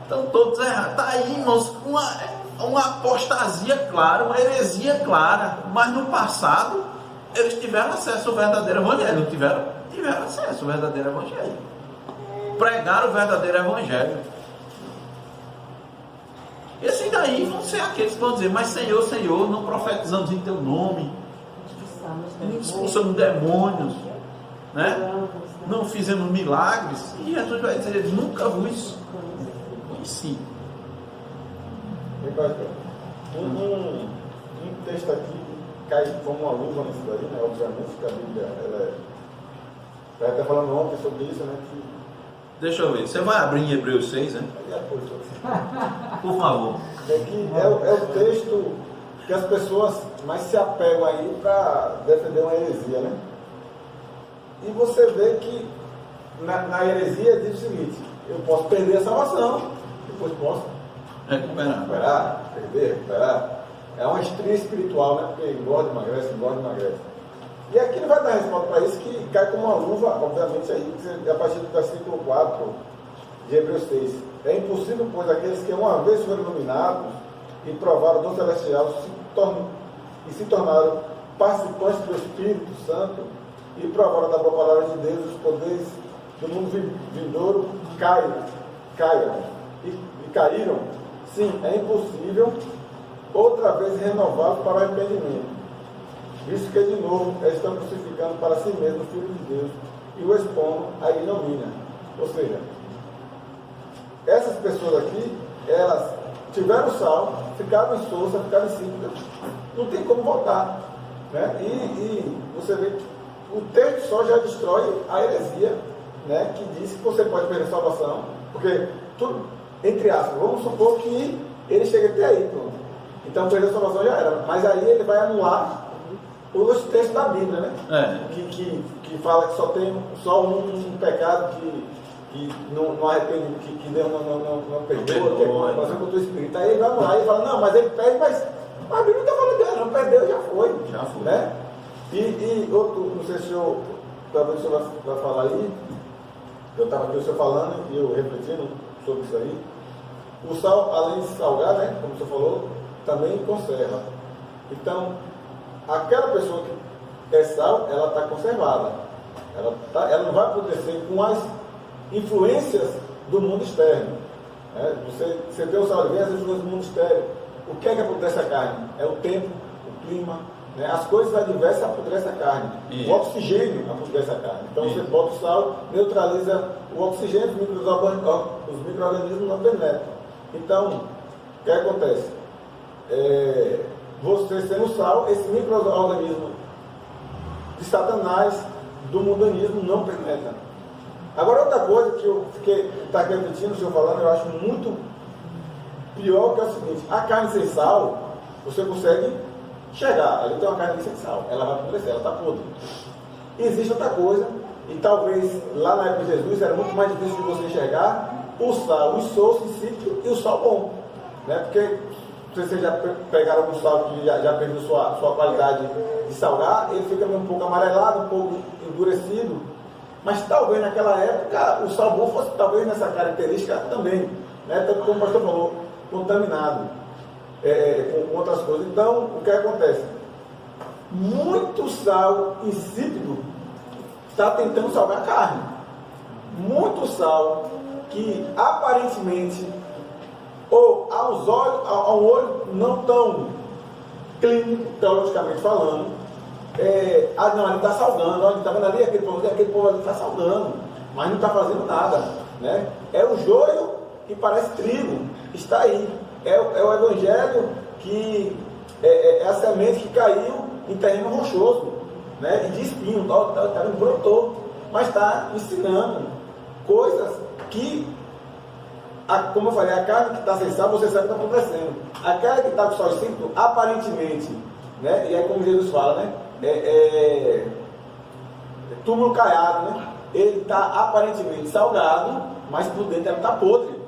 Estão todos errados. Está aí, irmãos, uma apostasia clara, uma heresia clara. Mas no passado eles tiveram acesso ao verdadeiro evangelho. Não tiveram? Tiveram acesso ao verdadeiro evangelho. Pregaram o verdadeiro evangelho. Esses daí vão ser aqueles que vão dizer: mas Senhor, Senhor, não profetizamos em teu nome, não expulsamos demônios, né? Não fizemos milagres. E Jesus vai dizer: nunca vos conheci. Um texto aqui cai como uma luva nisso daí, né? Obviamente que a Bíblia, ela vai até falando ontem sobre isso, né? Deixa eu ver, você vai abrir em Hebreus 6, né? Por favor. É o texto que as pessoas mais se apegam aí para defender uma heresia, né? E você vê que na heresia diz o seguinte: eu posso perder a salvação, depois posso recuperar. É uma estria espiritual, né? Porque engorda, emagrece. E aqui ele vai dar resposta para isso, que cai como uma luva, obviamente, aí, a partir do versículo 4 de Hebreus 6. É impossível, pois, aqueles que uma vez foram iluminados e provaram do celestial se tornaram participantes do Espírito Santo e provaram da boa palavra de Deus os poderes do mundo vindouro caíram. Sim, é impossível outra vez renová-los para o arrependimento, visto que de novo estão crucificando para si mesmo o Filho de Deus e o expondo à ignomínia. Ou seja, essas pessoas aqui, elas tiveram sal, ficaram em souça, ficaram em síntese, não tem como voltar, né? E você vê que o texto só já destrói a heresia, né? Que diz que você pode perder a salvação, porque tudo, entre aspas, vamos supor que ele chega até aí, pronto. Então perder a salvação já era, mas aí ele vai anular os textos da Bíblia, né? Que fala que só tem um pecado que não arrepende, que Deus não perdoa, que é contra o Espírito. Aí ele vai lá e fala: não, mas ele perde, mas a Bíblia não está falando dele, não perdeu, já foi. Né? E outro, não sei se talvez o senhor vai falar aí, eu estava aqui o senhor falando e eu refletindo sobre isso aí. O sal, além de salgar, né, como o senhor falou, também conserva. Então, aquela pessoa que é sal, ela está conservada. Ela não vai apodrecer com as influências do mundo externo. Né? Você tem o sal, vem as coisas do mundo externo. O que é que apodrece a carne? É o tempo, o clima, né? As coisas adversas apodrecem a carne. Isso. O oxigênio apodrece a carne. Então Isso. você bota o sal, neutraliza o oxigênio, os micro-organismos não penetram. Então, o que acontece? Você sendo sal, esse micro-organismo de Satanás, do mundanismo, não penetra. Agora, outra coisa que eu está repetindo, o senhor falando, eu acho muito pior, que é o seguinte: a carne sem sal, você consegue chegar, ali tem uma carne sem sal, ela vai apodrecer, ela está podre. Existe outra coisa, e talvez lá na época de Jesus era muito mais difícil de você enxergar o sal, o insosso insípido e o sal bom, né? Porque vocês já pegaram algum sal que já perdeu sua qualidade de salgar, ele fica meio um pouco amarelado, um pouco endurecido, mas talvez naquela época o sal bom fosse talvez nessa característica também, né? Tanto como o pastor falou, contaminado com outras coisas. Então, o que acontece? Muito sal insípido está tentando salgar a carne. Muito sal que aparentemente, ou aos olhos, ao olho não tão clínico, teologicamente falando, não, ele está salgando, olha, está vendo ali, aquele povo ali está salgando, mas não está fazendo nada, né? É o joio que parece trigo, está aí, é o evangelho que é a semente que caiu em terreno rochoso, né? E de espinho, brotou, mas está ensinando coisas que, como eu falei, a carne que está sem sal, você sabe o que está acontecendo. A carne que está com sal insípido, aparentemente, né? E é como Jesus fala, né? Túmulo caiado, né? Ele está aparentemente salgado, mas por dentro ele está podre.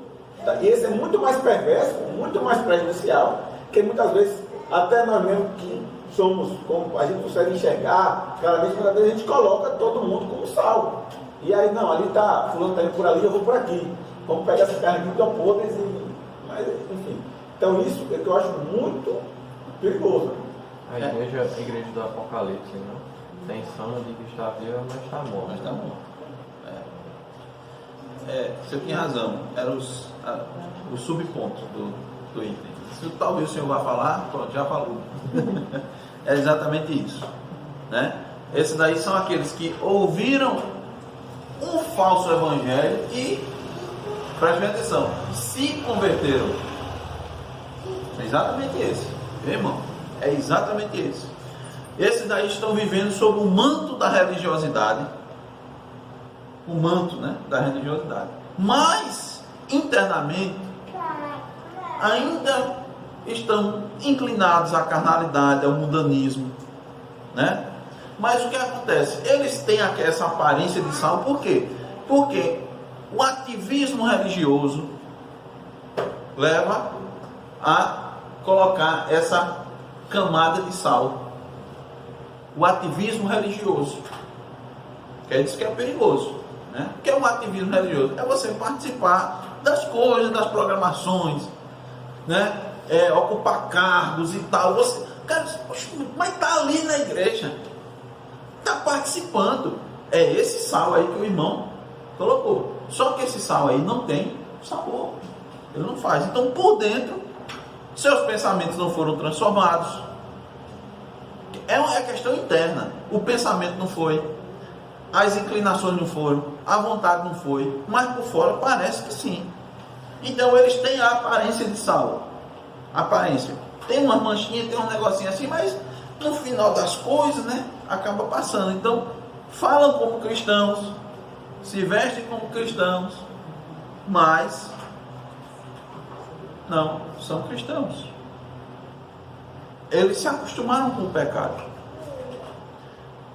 E esse é muito mais perverso, muito mais prejudicial, que muitas vezes, até nós mesmos que somos, como a gente consegue enxergar, claramente, muitas vezes a gente coloca todo mundo como sal. E aí, não, ali está, fulano está indo por ali, eu vou por aqui. Vamos pegar essa carne aqui, estão podres, mas, enfim. Então, isso é que eu acho muito perigoso. A igreja do Apocalipse, né? Tem sono de que está viva, mas está morta. Mas está morto. Você tem razão. Era o subponto do item. Se talvez o senhor vá falar, pronto, já falou. É exatamente isso, né? Esses daí são aqueles que ouviram um falso evangelho e, prestem atenção, se converteram. É exatamente esse, meu irmão. É exatamente esse. Esses daí estão vivendo sob o manto da religiosidade. O manto, né, da religiosidade. Mas, internamente, ainda estão inclinados à carnalidade, ao mundanismo, né? Mas o que acontece? Eles têm essa aparência de sal, por quê? Porque o ativismo religioso leva a colocar essa camada de sal. O ativismo religioso, que é isso que é perigoso, né? O que é um ativismo religioso? É você participar das coisas, das programações, né? Ocupar cargos e tal. Você, cara, mas está ali na igreja, está participando. É esse sal aí que o irmão colocou. Só que esse sal aí não tem sabor, ele não faz. Então, por dentro, seus pensamentos não foram transformados. É uma questão interna. O pensamento não foi, as inclinações não foram, a vontade não foi, mas por fora parece que sim. Então eles têm a aparência de sal. Aparência. Tem umas manchinhas, tem um negocinho assim, mas no final das coisas, né, acaba passando. Então, falam como cristãos, se vestem como cristãos, mas não são cristãos. Eles se acostumaram com o pecado,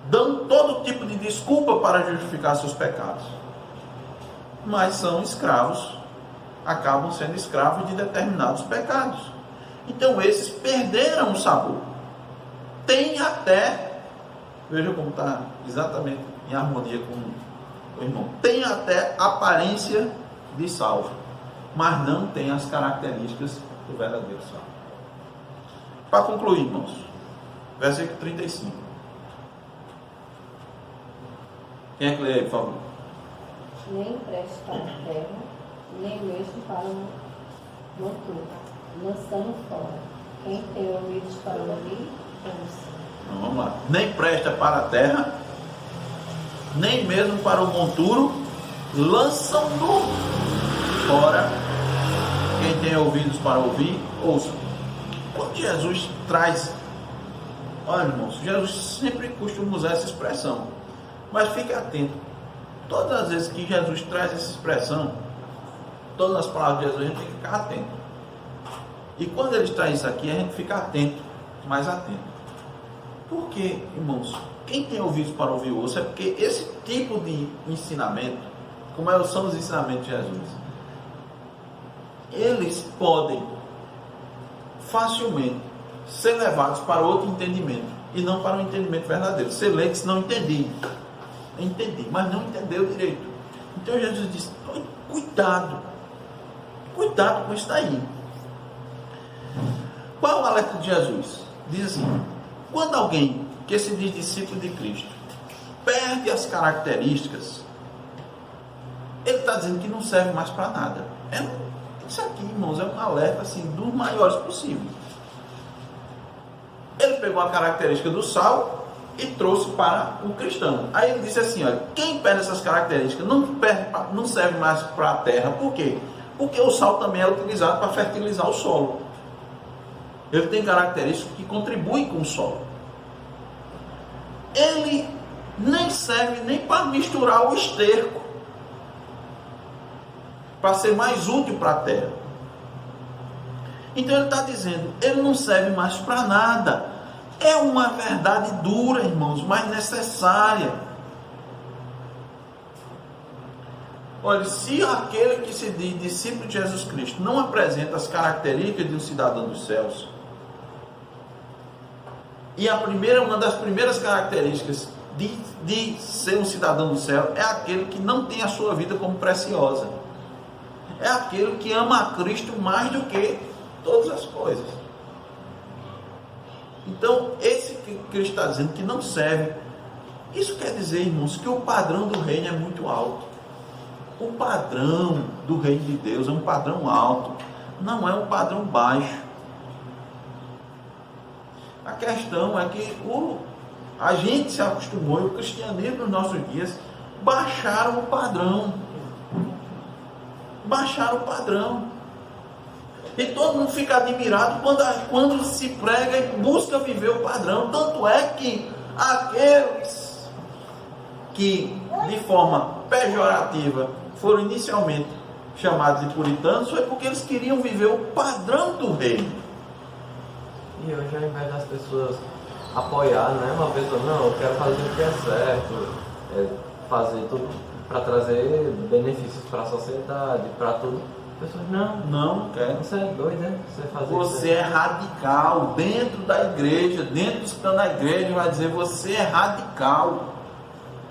dão todo tipo de desculpa para justificar seus pecados, mas são escravos, acabam sendo escravos de determinados pecados. Então esses perderam o sabor. Tem até, veja como está exatamente em harmonia com o irmão, tem até aparência de sal, mas não tem as características do verdadeiro sal. Para concluir, irmãos, versículo 35. Quem é que lê aí, por favor? Nem preste para a terra, nem mesmo para o motor, lançando fora. Quem tem ouvidos para ouvir, ouça. Então, vamos lá. Nem presta para a terra, nem mesmo para o monturo, lançam-no fora. Quem tem ouvidos para ouvir, ouça. Quando Jesus traz, olha, irmãos, Jesus sempre costuma usar essa expressão, mas fique atento. Todas as vezes que Jesus traz essa expressão, todas as palavras de Jesus, a gente tem que ficar atento. E quando ele traz isso aqui, a gente fica atento, mais atento. Por quê, irmãos? Quem tem ouvidos para ouvir, ouça. É porque esse tipo de ensinamento, como são os ensinamentos de Jesus, eles podem facilmente ser levados para outro entendimento e não para um entendimento verdadeiro. Você lê que se não entendi, mas não entendeu direito. Então Jesus disse: cuidado com isso daí. Qual é o alerta de Jesus? Diz assim: quando alguém que se diz discípulo de Cristo perde as características, ele está dizendo que não serve mais para nada. Isso aqui, irmãos, é um alerta assim, dos maiores possíveis. Ele pegou a característica do sal e trouxe para o cristão. Aí ele disse assim: olha, quem perde essas características não serve mais para a terra. Por quê? Porque o sal também é utilizado para fertilizar o solo. Ele tem características que contribuem com o solo. Ele nem serve nem para misturar o esterco, para ser mais útil para a terra. Então ele está dizendo, ele não serve mais para nada. É uma verdade dura, irmãos, mas necessária. Olha, se aquele que se diz discípulo de Jesus Cristo não apresenta as características de um cidadão dos céus, e uma das primeiras características de ser um cidadão do céu é aquele que não tem a sua vida como preciosa. É aquele que ama a Cristo mais do que todas as coisas. Então, esse que Cristo está dizendo que não serve, isso quer dizer, irmãos, que o padrão do reino é muito alto. O padrão do reino de Deus é um padrão alto, não é um padrão baixo. A questão é que a gente se acostumou, e o cristianismo nos nossos dias baixaram o padrão. E todo mundo fica admirado quando se prega e busca viver o padrão. Tanto é que aqueles que de forma pejorativa foram inicialmente chamados de puritanos foi porque eles queriam viver o padrão do reino. E hoje, ao invés das pessoas apoiar, né, uma pessoa, não, eu quero fazer o que é certo, fazer tudo para trazer benefícios para a sociedade, para tudo. As pessoas, não quer. Você é doido, né? Você é radical dentro da igreja, dentro dos que estão na igreja, vai dizer, você é radical.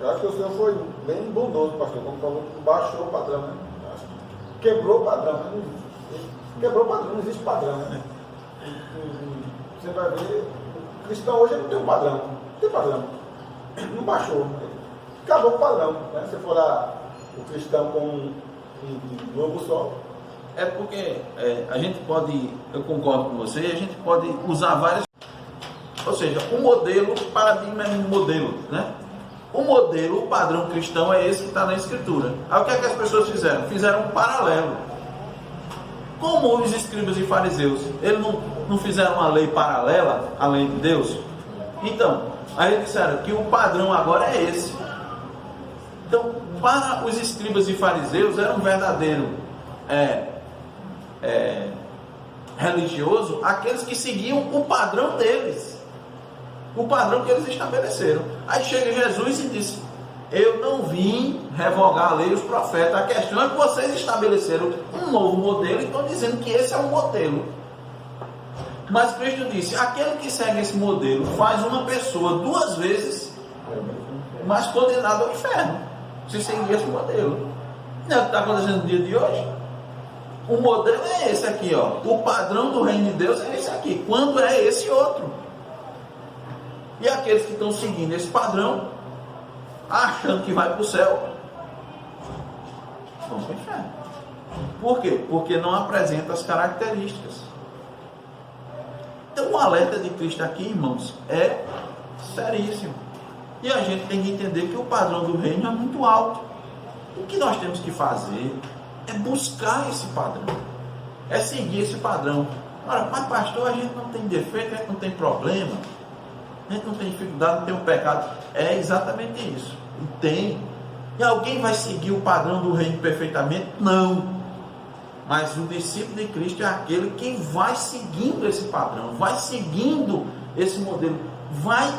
Eu acho que o senhor foi bem bondoso, pastor, como falou que baixou o padrão, né? Quebrou o padrão, né? Quebrou o padrão, não existe padrão, né? Você vai ver, o cristão hoje não tem um padrão, não tem padrão, não baixou, acabou o padrão, né? Se for lá o cristão com um globo só. É porque a gente pode, eu concordo com você, a gente pode usar várias, ou seja, o modelo, o paradigma é um modelo, né? O modelo, o padrão cristão é esse que está na Escritura. Aí o que é que as pessoas fizeram? Fizeram um paralelo. Como os escribas e fariseus, eles não fizeram uma lei paralela à lei de Deus? Então, aí eles disseram que o padrão agora é esse. Então, para os escribas e fariseus, era um verdadeiro religioso aqueles que seguiam o padrão deles, o padrão que eles estabeleceram. Aí chega Jesus e diz: eu não vim revogar a lei e os profetas. A questão é que vocês estabeleceram um novo modelo e estão dizendo que esse é o modelo. Mas Cristo disse: aquele que segue esse modelo faz uma pessoa 2 vezes mais condenada ao inferno, se seguir esse modelo. Não é o que está acontecendo no dia de hoje? O modelo é esse aqui, ó. O padrão do reino de Deus é esse aqui. Quando é esse outro? E aqueles que estão seguindo esse padrão, achando que vai para o céu, vão para o inferno. Por quê? Porque não apresenta as características. Então o alerta de Cristo aqui, irmãos, é seríssimo. E a gente tem que entender que o padrão do reino é muito alto. O que nós temos que fazer é buscar esse padrão. É seguir esse padrão. Ora, mas pastor, a gente não tem defeito, a gente não tem problema, a gente não tem dificuldade, não tem um pecado. É exatamente isso. E tem. E alguém vai seguir o padrão do reino perfeitamente? Não. Mas o discípulo de Cristo é aquele que vai seguindo esse padrão, vai seguindo esse modelo, vai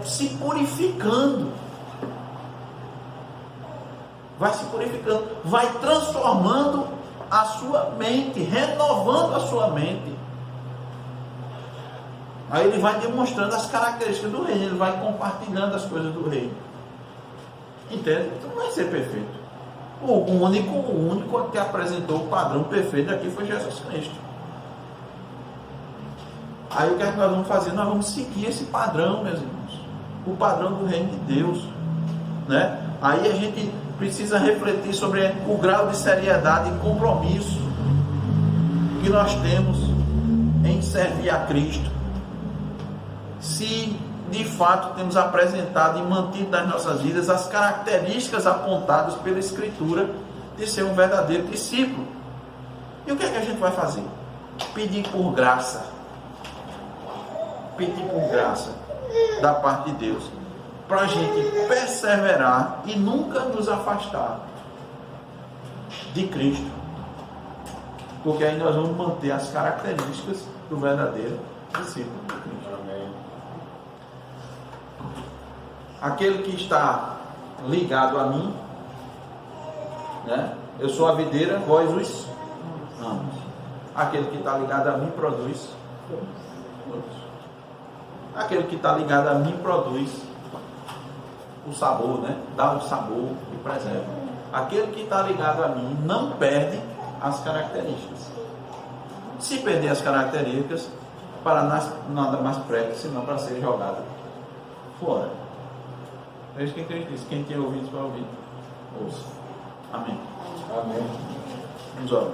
se purificando. Vai se purificando, vai transformando a sua mente, renovando a sua mente. Aí ele vai demonstrando as características do reino, ele vai compartilhando as coisas do reino. Entende? Então não vai ser perfeito. O único que apresentou o padrão perfeito aqui foi Jesus Cristo. Aí o que é que nós vamos fazer? Nós vamos seguir esse padrão, meus irmãos. O padrão do reino de Deus, né? Aí a gente precisa refletir sobre o grau de seriedade e compromisso que nós temos em servir a Cristo. Se de fato temos apresentado e mantido nas nossas vidas as características apontadas pela Escritura de ser um verdadeiro discípulo. E o que é que a gente vai fazer? Pedir por graça. Pedir por graça da parte de Deus, para a gente perseverar e nunca nos afastar de Cristo, porque aí nós vamos manter as características do verdadeiro discípulo de Cristo. Amém. Aquele que está ligado a mim, né? Eu sou a videira, vós os ramos. Aquele que está ligado a mim produz frutos. Aquele que está ligado a mim produz o sabor, né? Dá o sabor e preserva. Aquele que está ligado a mim não perde as características. Se perder as características, para nada mais presta senão para ser jogado fora. É isso que Cristo disse. Quem tem ouvidos para ouvir, ouça. Amém. Amém. Vamos orar.